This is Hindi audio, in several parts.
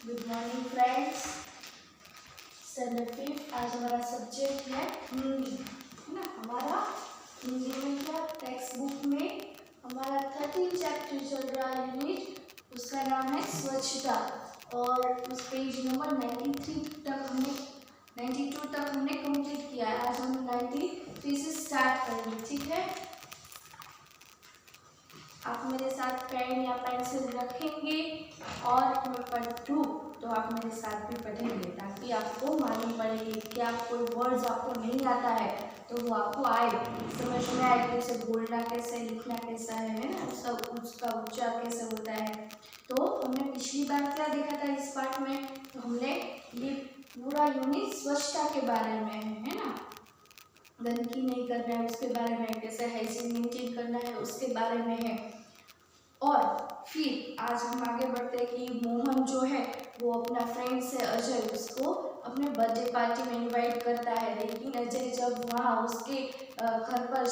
Good morning friends. स्टैंडर्ड 5 आज हमारा सब्जेक्ट है हिंदी, है ना। हमारा हिंदी में क्या टेक्स्ट बुक में हमारा 13 चैप्टर चल रहा है यूनिट, उसका नाम है स्वच्छता। और उस पेज नंबर 92 तक हमने कंप्लीट किया है। आज हम 93 से स्टार्ट करेंगे, ठीक है। आप मेरे साथ पेन या पेंसिल रखेंगे और मैं पढ़ूँ तो आप मेरे साथ भी पढ़ेंगे, ताकि आपको मालूम पड़ेगी कि आप कोई वर्ड्स आपको नहीं आता है तो वो आपको आए, समझ में आए कि उसे बोलना कैसे, लिखना कैसा है ना, उसका उच्चार कैसे होता है। तो हमने पिछली बार क्या देखा था इस पार्ट में, तो हमने ये पूरा यूनिट स्वच्छता के बारे में है ना, गंदगी नहीं करना है उसके बारे में, कैसे हाइजीन मेंटेन करना है उसके बारे में है। और फिर आज हम आगे बढ़ते हैं कि मोहन जो है वो अपना फ्रेंड से अजय उसको अपने बर्थडे पार्टी में इनवाइट करता है, लेकिन अजय जब वहाँ उसके घर पर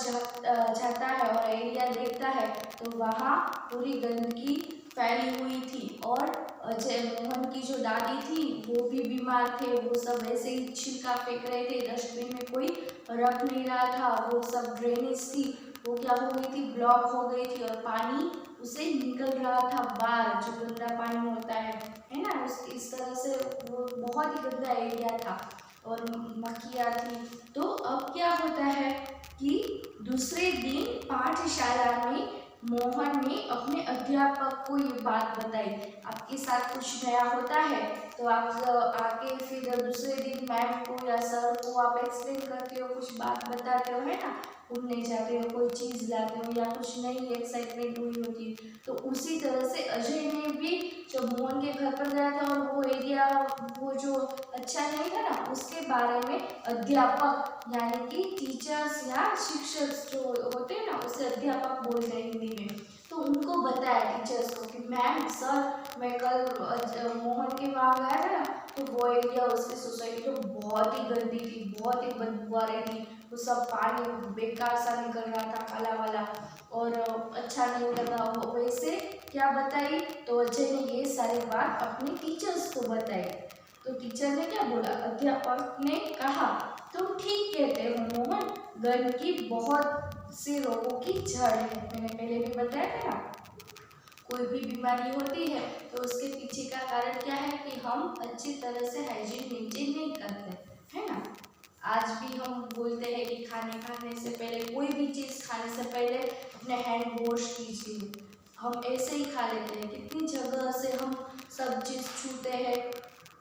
जाता है और एरिया देखता है तो वहाँ पूरी गंदगी फैली हुई थी। और अजय मोहन की जो दादी थी वो भी बीमार थे, वो सब ऐसे ही छिलका फेंक रहे थे, डस्टबिन में कोई रख नहीं रहा था, वो सब ड्रेनेज थी वो क्या हो गई थी, ब्लॉक हो गई थी और पानी उसे निकल रहा था बाहर, जो गंदा पानी होता है ना, इस तरह से वो बहुत ही गंदा एरिया था और मक्खियाँ थी। तो अब क्या होता है कि दूसरे दिन पाठशाला में मोहन ने अपने अध्यापक को ये बात बताई। आपके साथ कुछ नया होता है तो आप आके फिर दूसरे दिन मैम को या सर को आप एक्सप्लेन करते हो, कुछ बात बताते हो, है ना, घूमने जाते हो, कोई चीज़ लाते हो या कुछ नई एक्साइटमेंट हुई होती। तो उसी तरह से अजय ने भी जब मोहन के घर पर गया था और वो एरिया वो जो अच्छा नहीं था ना, उसके बारे में अध्यापक यानी कि टीचर्स या शिक्षक जो होते हैं ना, उसे अध्यापक बोलते हैं हिंदी में, तो उनको बताया टीचर्स को कि मैम सर मैं कल मोहन के वहाँ गया था ना, तो वो एरिया उसकी सोसाइटी तो बहुत ही गंदी थी, बहुत ही बदबू आ रही थी, वो सब पानी बेकार सा निकल रहा था, काला वाला, और अच्छा नहीं लगा। वो वैसे क्या बताई, तो अजय ने ये सारी बात अपने टीचर्स को बताई। तो टीचर ने क्या बोला, अध्यापक ने कहा तुम ठीक कहते हो मोहन, गंदगी बहुत से रोगों की जड़ है। मैंने पहले भी बताया था ना, कोई भी बीमारी होती है तो उसके पीछे का कारण क्या है कि हम अच्छी तरह से हाइजीन मेंटेन नहीं करते, है ना। आज भी हम बोलते हैं कि खाने खाने से पहले, कोई भी चीज़ खाने से पहले अपने हैंड वॉश कीजिए। हम ऐसे ही खा लेते हैं, कितनी जगह से हम सब चीज़ छूते हैं,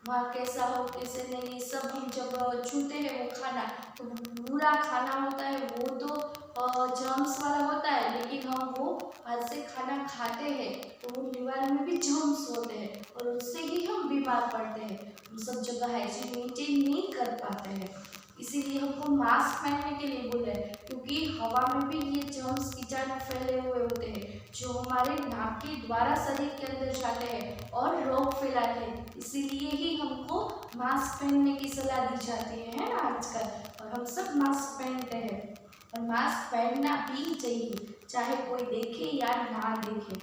वहाँ कैसा हो कैसे नहीं, ये सब हम जब छूते हैं वो खाना, तो पूरा खाना होता है वो तो जर्म्स वाला होता है, लेकिन हम वो हाथ से खाना खाते हैं तो वो लिवर में भी जर्म्स होते हैं और उससे ही हम बीमार पड़ते हैं। हम सब जगह हाइजीन मेंटेन नहीं कर पाते हैं, इसीलिए हमको मास्क पहनने के लिए बोले हैं, क्योंकि हवा में भी ये जर्म्स कीटाणु फैले हुए होते हैं जो हमारे नाक के द्वारा शरीर के अंदर जाते हैं और रोग फैलाते हैं। इसीलिए ही हमको मास्क पहनने की सलाह दी जाती है ना आजकल, और हम सब मास्क पहनते हैं और मास्क पहनना भी चाहिए, चाहे कोई देखे या ना देखे।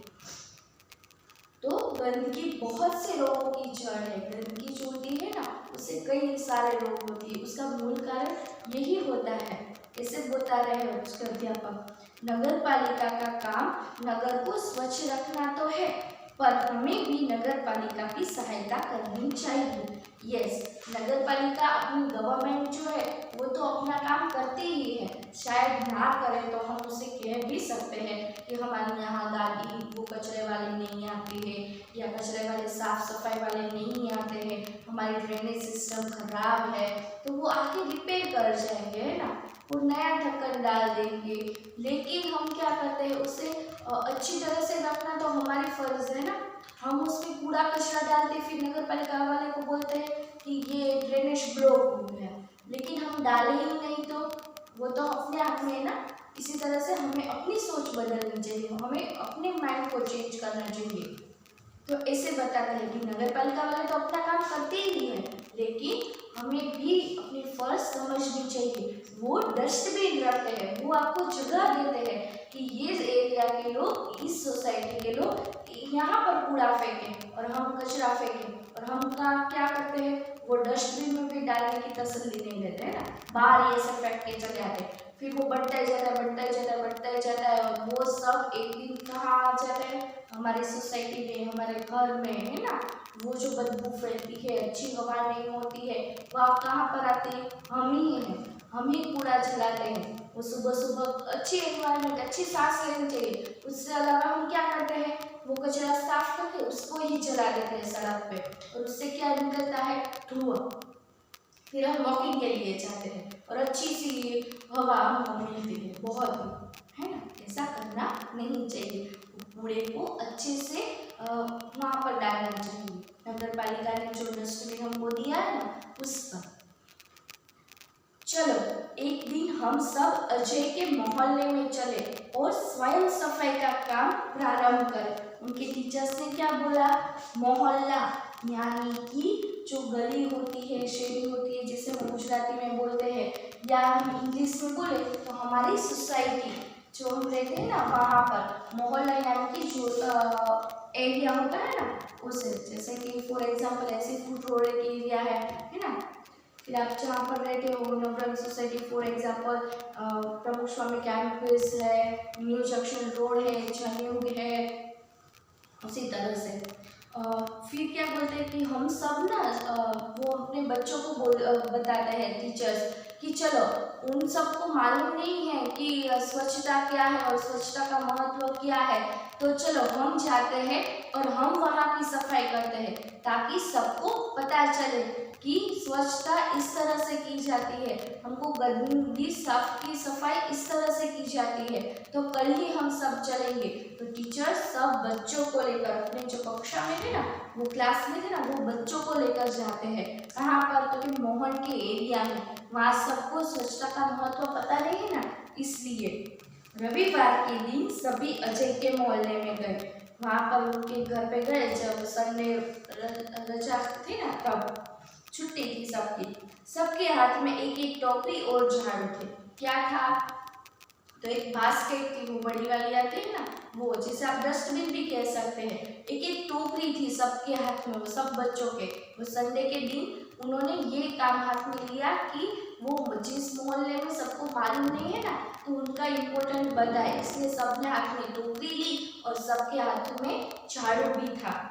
तो गंदगी बहुत से रोगों की जड़ है, गंदगी जो होती है ना उससे कई सारे रोग होती है, उसका मूल कारण यही होता है। ऐसे बता रहे हैं उसके अध्यापक, नगर पालिका का काम नगर को स्वच्छ रखना तो है, पर हमें भी नगर पालिका की सहायता करनी चाहिए। यस, नगर पालिका अपनी गवर्नमेंट जो है वो तो अपना काम करती ही है, शायद ना करे तो हम उसे कह भी सकते हैं कि हमारे यहाँ गाड़ी वो कचरे वाले नहीं आती है या कचरे वाले साफ सफाई वाले नहीं आते हैं, हमारी ड्रेनेज सिस्टम खराब है, तो वो आके रिपेयर कर जाएंगे, है ना, वो नया ढक्कन डाल देंगे। लेकिन हम क्या करते हैं, उसे अच्छी तरह से रखना तो हमारी फर्ज है ना, हम उसमें कूड़ा कचरा डालते फिर नगर पालिका वाले को बोलते हैं कि ये ड्रेनेज ब्लॉक हो गया, लेकिन हम डाले ही नहीं तो वो तो अपने आप में ना। इसी तरह से हमें अपनी सोच बदलनी चाहिए, हमें अपने माइंड को चेंज करना चाहिए। तो ऐसे बताते हैं कि नगर पालिका वाले तो अपना काम करते ही है, लेकिन हमें भी अपनी फर्ज समझनी चाहिए। वो डस्टबिन रखते हैं, वो आपको जगह देते हैं कि ये एरिया के लोग, इस सोसाइटी के लोग यहाँ पर कूड़ा फेंकें और हम कचरा फेंकें और हम क्या करते हैं, वो डस्टबिन में भी डालने की तसल्ली नहीं लेते है ना, बाहर ये सब फेंक के चले आते हैं। फिर वो बढ़ता ही जाता है, बढ़ता ही जाता है, बढ़ता ही जाता है और वो सब एक दिन कहाँ आ जाता है, हमारे सोसाइटी में, हमारे घर में, है ना। वो जो बदबू फैलती है, अच्छी हवा नहीं होती है, वह कहाँ पर आती है, हम ही हैं, हम ही कूड़ा जलाते हैं। वो सुबह सुबह अच्छी एनवायरनमेंट, अच्छी सांस लेनी चाहिए, उससे अलावा हम क्या करते हैं, वो कचरा साफ करके उसको ही जला देते हैं सड़क पे और उससे क्या निकलता है, धुआं। फिर हम वॉकिंग के लिए जाते हैं और अच्छी सी हवा हमको मिलती है, बहुत है ना। ऐसा करना नहीं चाहिए, कूड़े को अच्छे से वहाँ पर डालना चाहिए। नगर पालिका ने जो डस्टबिन हमको दिया है ना, उस पर। चलो एक दिन हम सब अजय के मोहल्ले में चले और स्वयं सफाई का काम प्रारंभ करें। उनके टीचर्स ने क्या बोला, मोहल्ला यानी कि जो गली होती है, शेरी होती है, जिसे हम गुजराती में बोलते हैं, या हम इंग्लिश में बोले तो हमारी सोसाइटी जो हम रहते हैं ना, वहाँ पर मोहल्ला यानी कि जो एरिया होता है ना, उसे, जैसे कि फॉर एग्जाम्पल ऐसे फूड रोड एरिया है ना। फिर आप जहाँ पर रहते हो, नवरंग सोसाइटी फॉर एग्जाम्पल, प्रमुख स्वामी कैंपस है, न्यू जंक्शन रोड है, जनयुग है, उसी तरह से। फिर क्या बोलते हैं कि हम सब ना वो अपने बच्चों को बताते हैं टीचर्स कि चलो, उन सबको मालूम नहीं है कि स्वच्छता क्या है और स्वच्छता का महत्व क्या है, तो चलो हम जाते हैं और हम वहाँ की सफाई करते हैं, ताकि सबको पता चले कि स्वच्छता इस तरह से की जाती है, हमको गंदगी साफ की सफाई इस तरह से की जाती है, तो कल ही हम सब चलेंगे। तो टीचर सब बच्चों को लेकर, अपने जो कक्षा में थे ना, वो क्लास में थे ना, वो बच्चों को लेकर जाते हैं। कहाँ पर, तो कि मोहन के एरिया में, वहाँ सबको स्वच्छता का महत्व पता नहीं है ना, इसलिए। रविवार के दिन सभी अजय के मोहल्ले में गए, वहाँ पर उनके घर पे गए, जब संडे रजा थी ना, तब छुट्टी थी सबकी। सबके हाथ में एक एक टोकरी और झाड़ू थे। क्या था, तो एक बास्केट थी, वो बड़ी वाली आती है ना, वो, जिसे आप डस्टबिन भी कह सकते हैं। एक एक टोकरी थी सबके हाथ में, वो सब बच्चों के। वो संडे के दिन उन्होंने ये काम हाथ में लिया कि वो जिस मोहल्ले में सबको मालूम नहीं है ना, तो उनका इम्पोर्टेंट बताए, इसलिए सबने हाथ में टोकरी ली और सबके हाथ में झाड़ू भी था।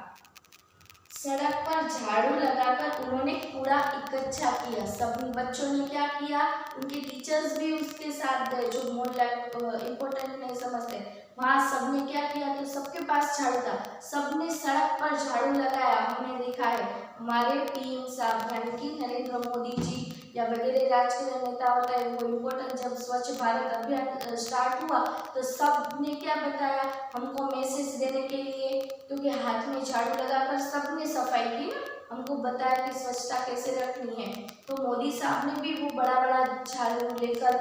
सड़क पर झाड़ू लगाकर उन्होंने कूड़ा इकट्ठा किया। सभी बच्चों ने क्या किया, उनके टीचर्स भी उसके साथ गए, जो मोहल्ला इम्पोर्टेंट नहीं समझते, वहाँ सबने क्या किया, तो सबके पास झाड़ू था, सबने सड़क पर झाड़ू लगाया। हमने देखा है हमारे पीएम साहब यानी कि नरेंद्र मोदी जी या वगैरह राजकीय नेता होता है, वो इम्पोर्टेंट जब स्वच्छ भारत अभियान स्टार्ट हुआ तो सबने क्या बताया हमको मैसेज देने के लिए, क्योंकि हाथ में झाड़ू लगाकर सबने सफाई की ना, हमको बताया कि स्वच्छता कैसे रखनी है। तो मोदी साहब ने भी वो बड़ा बड़ा झाड़ू लेकर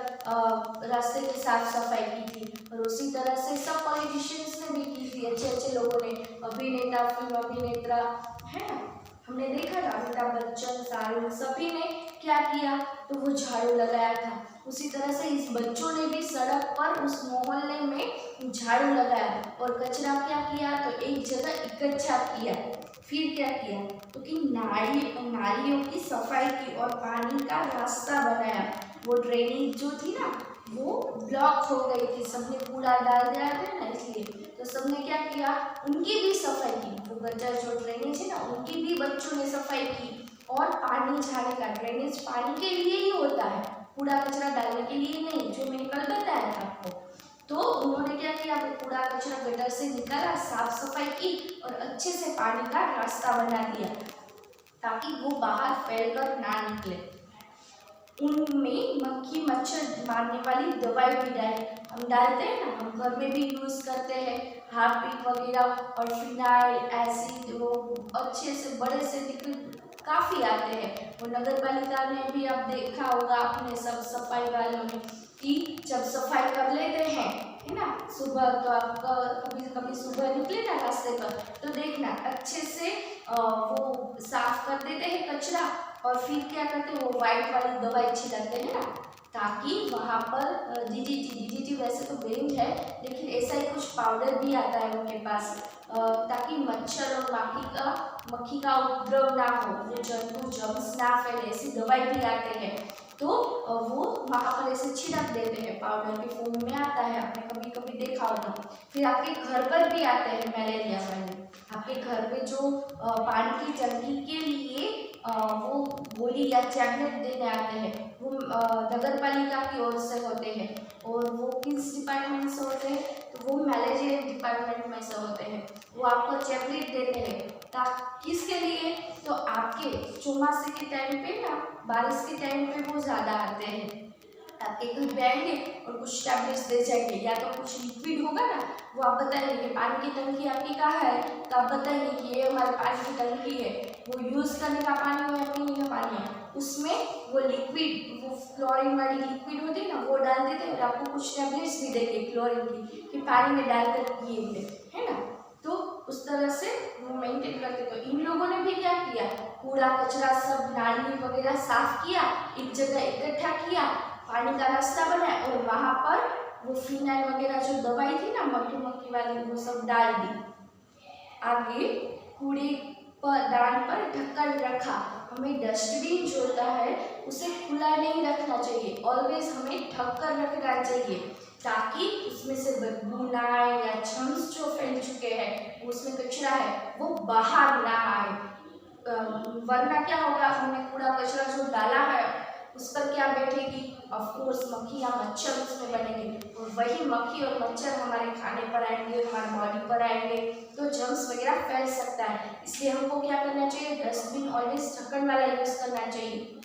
रास्ते की साफ सफाई की थी, और उसी तरह से सब पॉलिटिशियंस ने भी की थी, अच्छे अच्छे लोगों ने, अभिनेता, फिल्म अभिनेता, है ना, हमने देखा था अमिताभ बच्चन, शाहरुख, सभी ने क्या किया, तो वो झाड़ू लगाया था। उसी तरह से इस बच्चों ने भी सड़क पर उस मोहल्ले में झाड़ू लगाया और कचरा क्या किया, तो एक जगह इकट्ठा किया। फिर क्या किया, तो कि नालियों की सफाई की और पानी का रास्ता बनाया। वो ड्रेनेज जो थी ना, वो ब्लॉक हो गई थी, सबने कूड़ा डाल दिया था ना, इसलिए तो सबने क्या किया, उनकी भी सफाई की। वो गटर जो ड्रेनेज है ना, उनकी भी बच्चों ने सफाई की। और पानी जाने का, ड्रेनेज पानी के लिए ही होता है, कूड़ा कचरा डालने के लिए नहीं, जो मैंने कल बताया था आपको। तो उन्होंने क्या किया, वो कूड़ा कचरा गटर से निकाला, साफ सफाई की और अच्छे से पानी का रास्ता बना दिया, ताकि वो बाहर फैलकर ना निकले। उनमें मक्खी मच्छर मारने वाली दवाई भी डाली, हम डालते हैं ना, हम घर में भी यूज़ करते हैं, हार्पिक वगैरह और फिनाइल एसिड, वो अच्छे से बड़े से लिक्विड काफ़ी आते हैं। और नगर पालिका ने भी अब देखा होगा आपने, सब सफाई वालों ने, कि जब सफाई कर लेते हैं, है ना, सुबह, तो आप कभी कभी सुबह निकले ना रास्ते पर, तो देखना अच्छे से वो साफ कर देते हैं कचरा, और फिर क्या करते हैं, वो वाइट वाली दवाई छिड़कते हैं ना, ताकि वहाँ पर डीडीटी वैसे तो बेंड है, लेकिन ऐसा ही कुछ पाउडर भी आता है उनके पास, ताकि मच्छर और मक्खी का उपद्रव ना हो, वो जंतु जर्म्स ना फैले, ऐसी दवाई भी आते हैं। तो वो वहाँ पर ऐसे छिड़क देते हैं, पाउडर के फॉर्म में आता है, आपने कभी कभी देखा होगा। फिर आपके घर पर भी आते हैं मलेरिया वाले, आपके घर पे जो पानी की टंकी के लिए वो गोली या टैबलेट देने आते हैं, वो नगर पालिका की ओर से होते हैं। और वो किस डिपार्टमेंट से होते हैं? तो वो मलेरिया डिपार्टमेंट में से होते हैं। वो आपको टैबलेट देते हैं किसके लिए? तो आपके चौमासे के टाइम पे ना, बारिश के टाइम पे वो ज़्यादा आते हैं, आपके घर पे आएंगे और कुछ टैबलेट्स दे जाएंगे, या तो कुछ लिक्विड होगा ना, वो आप बताएंगे कि पानी की टंकी आपकी कहाँ है, तो आप बताएंगे कि ये हमारे पानी की टंकी है, वो यूज़ करने का पानी हो या पीने का पानी है, उसमें वो लिक्विड, वो क्लोरीन वाली लिक्विड होती है ना, वो डाल देते हैं और आपको कुछ टैबलेट्स भी देंगे क्लोरीन की, कि पानी में डालकर पिए, है ना। तो उस तरह से वो मेंटेन करते। तो इन लोगों ने भी क्या किया, कूड़ा कचरा सब नाली वगैरह साफ किया, एक जगह इकट्ठा किया, पानी का रास्ता बनाया और वहाँ पर वो फिनाइल वगैरह जो दवाई थी ना मक्खी वाली, वो सब डाल दी। आगे कूड़े पर दान पर ढक्कन रखा। हमें डस्टबिन जो होता है उसे खुला नहीं रखना चाहिए, ऑलवेज हमें ढककर रखना चाहिए, ताकि उसमें से बदबू ना आए या जर्म्स जो फैल चुके हैं, उसमें कचरा है वो बाहर ना आए। वरना क्या होगा, हमने कूड़ा कचरा जो डाला है उस पर क्या बैठेगी, ऑफकोर्स मक्खी या मच्छर उसमें बनेंगे, और वही मक्खी और मच्छर हमारे खाने पर आएंगे, हमारे बॉडी पर आएंगे, तो जर्म्स वगैरह फैल सकता है। इसलिए हमको क्या करना चाहिए, डस्टबिन ऑलवेज ढक्कन वाला यूज़ करना चाहिए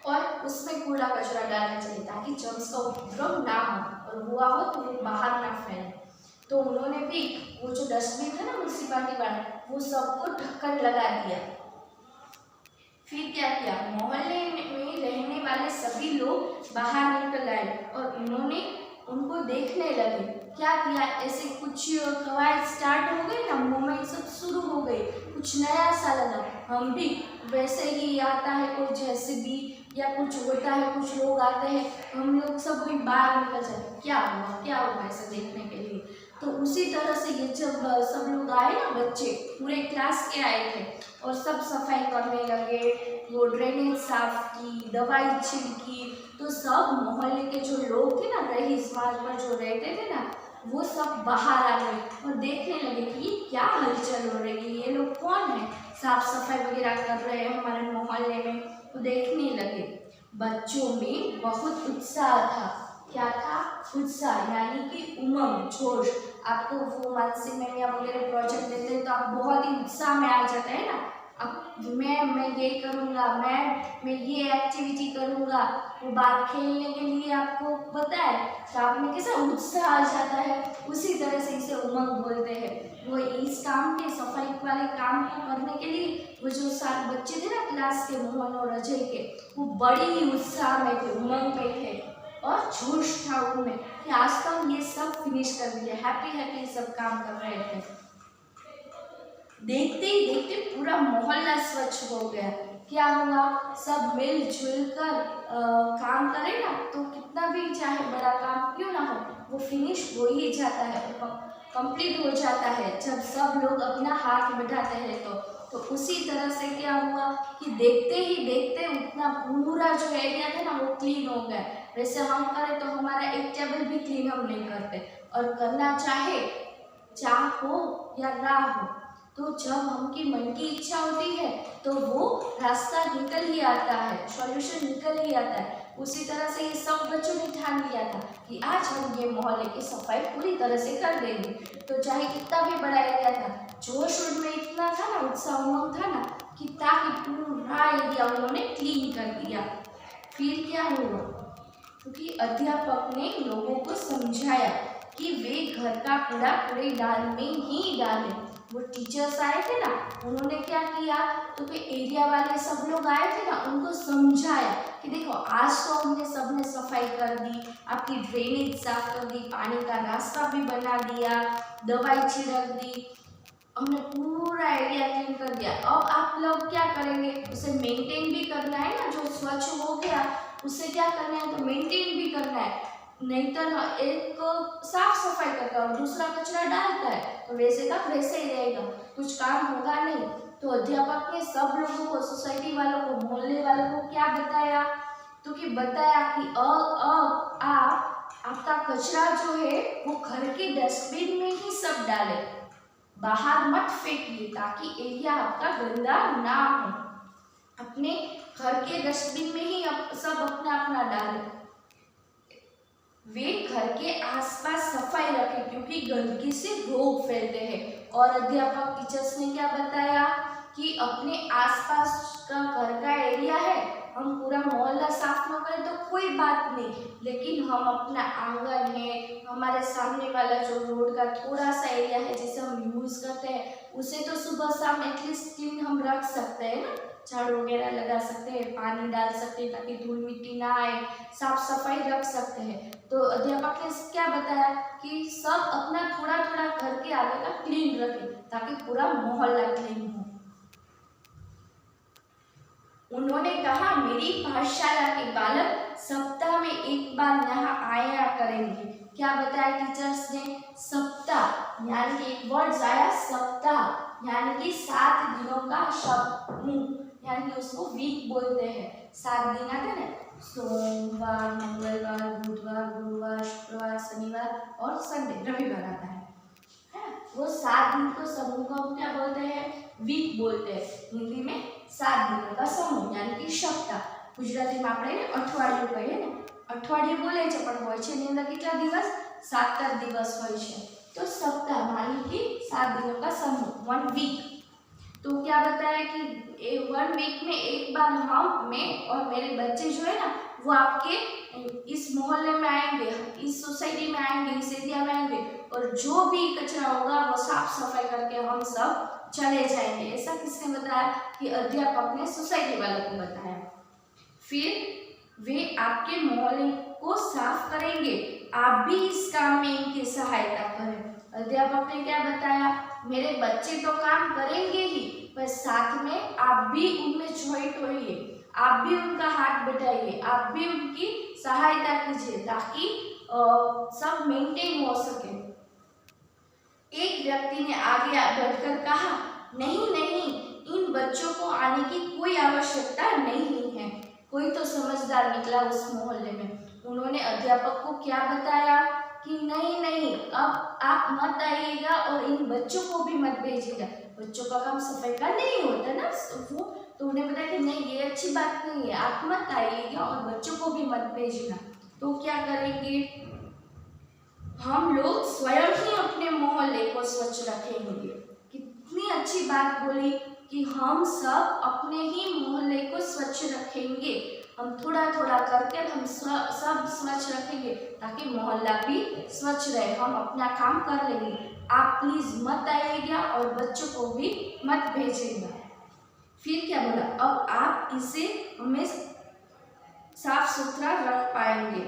और उसमें कूड़ा कचरा डालना चाहिए, ताकि जर्म्स का उपद्रव ना हो, और हुआ हो तो वो बाहर ना फैले। तो उन्होंने भी वो जो डस्टबिन था ना म्यूनसिपालिटी वाला, वो सबको ढक्कन लगा दिया। फिर क्या किया, मोहल्ले में रहने वाले सभी लोग बाहर निकल आए और उन्होंने उनको देखने लगे। क्या किया, ऐसे कुछ कवायद स्टार्ट हो गई ना, मूवमेंट सब शुरू हो गई, कुछ नया सा लगा, हम भी वैसे ही आता है कोई जैसे भी या कुछ होता है, कुछ लोग आते हैं, हम लोग सब भी बाहर निकल जाते, क्या हुआ ऐसा देखने के लिए। तो उसी तरह से ये जब सब लोग आए ना, बच्चे पूरे क्लास के आए थे और सब सफाई करने लगे, वो ड्रेनेज साफ की, दवाई छिड़की, तो सब मोहल्ले के जो लोग थे ना, रईस मार्ग पर जो रहते थे ना, वो सब बाहर आ गए और देखने लगे कि ये क्या हलचल हो रही है, ये लोग कौन है, साफ सफाई वगैरह कर रहे हैं हमारे मोहल्ले में। तो देखने लगे, बच्चों में बहुत उत्साह था। क्या था, उत्साह, यानी कि उमंग, जोश। आपको वो मानसिक मैम या वगैरह प्रोजेक्ट देते हैं तो आप बहुत ही उत्साह में आ जाते हैं ना, अब मैं ये करूँगा, मैं ये एक्टिविटी करूँगा, वो बात खेलने के लिए आपको पता है, तो आप में कैसा उत्साह आ जाता है, उसी तरह से इसे उमंग बोलते हैं। वो इस काम के, सफाई वाले काम को करने के लिए वो जो 7 बच्चे थे ना क्लास के, मोहन और अजय के, वो बड़ी ही उत्साह में थे, उमंग में थे और जोश था उनमें कि आज तो ये सब फिनिश कर दिया, हैप्पी सब काम कर रहे थे। देखते ही देखते पूरा मोहल्ला स्वच्छ हो गया। क्या हुआ, सब मिलजुल कर काम करें ना, तो कितना भी चाहे बड़ा काम क्यों ना हो, वो फिनिश हो ही जाता है, कंप्लीट हो जाता है जब सब लोग अपना हाथ बढ़ाते हैं। तो उसी तरह से क्या हुआ कि देखते ही देखते उतना पूरा जो एरिया था ना, वो क्लीन हो गया। वैसे हम करें तो हमारा एक टेबल भी क्लीन हम नहीं करते, और करना चाह हो या ना हो, तो जब हमकी मन की इच्छा होती है तो वो रास्ता निकल ही आता है, सॉल्यूशन निकल ही आता है। उसी तरह से ये सब बच्चों ने ठान लिया था कि आज हम ये मोहल्ले की सफाई पूरी तरह से कर देंगे। तो चाहे कितना भी बड़ा एरिया था, जोश उनमें इतना था ना, उत्साह उमंग था ना, कि ताकि पूरा एरिया उन्होंने क्लीन कर दिया। फिर क्या हुआ, क्योंकि अध्यापक ने लोगों को समझाया कि वे घर का कूड़ा कूड़ेदान में ही डालें। वो टीचर्स आए थे ना, उन्होंने क्या किया, तो फिर एरिया वाले सब लोग आए थे ना, उनको समझाया कि देखो आज तो हमने सबने सफाई कर दी, आपकी ड्रेनेज साफ कर दी, पानी का रास्ता भी बना दिया, दवाई छिड़क दी, हमने पूरा एरिया क्लीन कर दिया। अब आप लोग क्या करेंगे, उसे मेंटेन भी करना है ना। जो स्वच्छ हो गया उसे क्या करना है, तो मेंटेन भी करना है। नहीं तो एक साफ सफाई करता है और दूसरा कचरा डालता है, तो वैसे का वैसे ही रहेगा, कुछ काम होगा नहीं। तो अध्यापक ने सब लोगों को, सोसाइटी वालों को, मोहल्ले वालों को क्या बताया, तो कि बताया कि अब आपका कचरा जो है वो घर के डस्टबिन में ही सब डाले, बाहर मत फेंकिए, ताकि एरिया आपका गंदा ना हो। अपने घर के डस्टबिन में ही सब अपना अपना डालें। वे घर के आसपास सफाई रखें, क्योंकि गंदगी से रोग फैलते हैं। और अध्यापक टीचर्स ने क्या बताया कि अपने आसपास का घर का एरिया है, हम पूरा मोहल्ला साफ न करें तो कोई बात नहीं, लेकिन हम अपना आंगन है, हमारे सामने वाला जो रोड का थोड़ा सा एरिया है जिसे हम यूज करते हैं, उसे तो सुबह शाम एटलीस्ट क्लीन हम रख सकते हैं ना। झाड़ू वगैरह लगा सकते हैं, पानी डाल सकते हैं ताकि धूल मिट्टी ना आए, साफ सफाई रख सकते हैं। तो अध्यापक ने क्या बताया कि सब अपना थोड़ा थोड़ा घर के आगे का क्लीन रखें, ताकि पूरा मोहल्ला क्लीन हो। उन्होंने कहा, मेरी पाठशाला के बालक सप्ताह में एक बार यहाँ आया करेंगे। क्या बताया टीचर्स ने, सप्ताह, यानी कि एक वर्ड आया सप्ताह, यानी कि 7 दिनों का समूह, यानी कि उसको वीक बोलते हैं। 7 दिन आते ना, सोमवार, मंगलवार, बुधवार, गुरुवार, शुक्रवार, शनिवार और संडे, रविवार आता है। वो 7 दिन को समूह को हम क्या बोलते हैं, वीक बोलते हैं। हिंदी में 7 दिनों का समूह, यानी कि सप्ताह। ગુજરાતીમાં આપણે અઠવાડિયું કહીએ ને, અઠવાડિયું બોલે છે પણ હોય છે એની અંદર કેટલા દિવસ, 7 દિવસ હોય છે। तो सप्ताह मानी कि 7 दिनों का समूह, 1 वीक। तो क्या बताया कि 1 वीक में एक बार हम, मैं और मेरे बच्चे जो है ना, वो आपके इस मोहल्ले में आएंगे, इस सोसाइटी में आएंगे, इस एरिया में आएंगे, और जो भी कचरा होगा वो साफ सफाई करके हम सब चले जाएंगे। ऐसा किसने बताया, कि अध्यापक ने सोसाइटी वालों को बताया। फिर वे आपके मोहल्ले को साफ करेंगे, आप भी इस काम में इनकी सहायता करें। अध्यापक ने क्या बताया, मेरे बच्चे तो काम करेंगे ही, पर साथ में आप भी उनमें ज्वाइंट होइए, आप भी उनका हाथ बटाइए, आप भी उनकी सहायता कीजिए, ताकि सब मेंटेन हो सके। एक व्यक्ति ने आगे बढ़कर कहा, नहीं नहीं, इन बच्चों को आने की कोई आवश्यकता नहीं है। कोई तो समझदार निकला उस मोहल्ले में। उन्होंने अध्यापक को क्या बताया कि नहीं नहीं, अब आप मत आइएगा और इन बच्चों को भी मत भेजिएगा। बच्चों का काम सफाई का नहीं होता ना वो, तो उन्हें बताया कि नहीं, ये अच्छी बात नहीं है, आप मत आइएगा और बच्चों को भी मत भेजिएगा। तो क्या करेंगे, हम लोग स्वयं ही अपने मोहल्ले को स्वच्छ रखेंगे। कितनी अच्छी बात बोली कि हम सब अपने ही मोहल्ले को स्वच्छ रखेंगे। हम थोड़ा थोड़ा करके हम सब स्वच्छ रखेंगे, ताकि मोहल्ला भी स्वच्छ रहे। हम अपना काम कर लेंगे, आप प्लीज मत आइएगा और बच्चों को भी मत भेजिएगा। फिर क्या बोला, अब आप इसे हमेशा साफ सुथरा रख पाएंगे।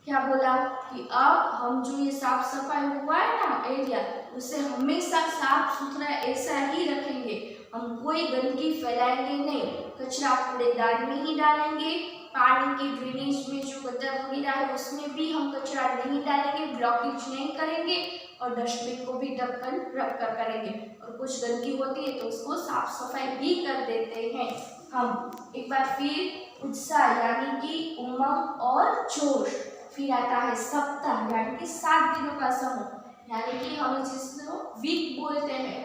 क्या बोला कि अब हम जो ये साफ सफाई हुआ है ना एरिया, उसे हमेशा साफ सुथरा ऐसा ही रखेंगे। हम कोई गंदगी फैलाएंगे नहीं, कचरा कूड़ेदान में ही डालेंगे, पानी के ड्रेनेज में जो गटर वगैरह है उसमें भी हम कचरा नहीं डालेंगे, ब्लॉकेज नहीं करेंगे, और डस्टबिन को भी ढक्कन रख कर करेंगे। और कुछ गंदगी होती है तो उसको साफ सफाई भी कर देते हैं हम। एक बार फिर उत्साह, यानी कि उमंग और जोश। फिर आता है सप्ताह, यानी कि 7 दिनों का समूह, यानी कि हम जिसको वीक बोलते हैं।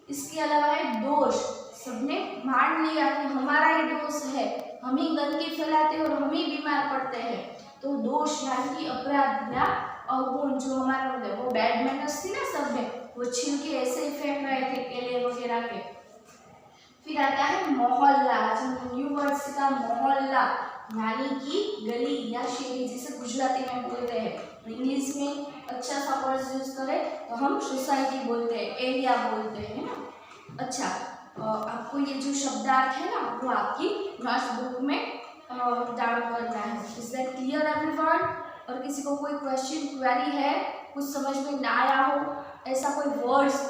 इसके अलावा है दोष, सबने मान लिया कि हमारा ही दोष है, हम ही गंदगी फैलाते हैं और हम ही बीमार पड़ते हैं। तो दोष यानी कि अपराध या अवगुण, जो हमारा वो बैड मैनर्स थी ना सब में, वो छिलके ऐसे ही फेंक रहे थे केले वगैरह के। फिर आता है मोहल्ला, जो न्यू वर्ड सीखा, मोहल्ला यानी कि गली या शेरी, जिसे गुजराती में बोलते हैं। इंग्लिश में अच्छा सा वर्ड यूज करें तो हम सोसाइटी बोलते हैं, एरिया बोलते हैं ना। अच्छा, आपको ये जो शब्दार्थ है ना वो आपकी नोटबुक में डाउन करना है। Is that clear everyone? और किसी को कोई क्वेश्चन क्वेरी है, कुछ समझ में ना आया हो, ऐसा कोई words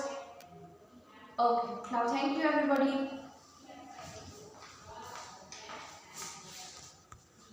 Okay, now thank you everybody.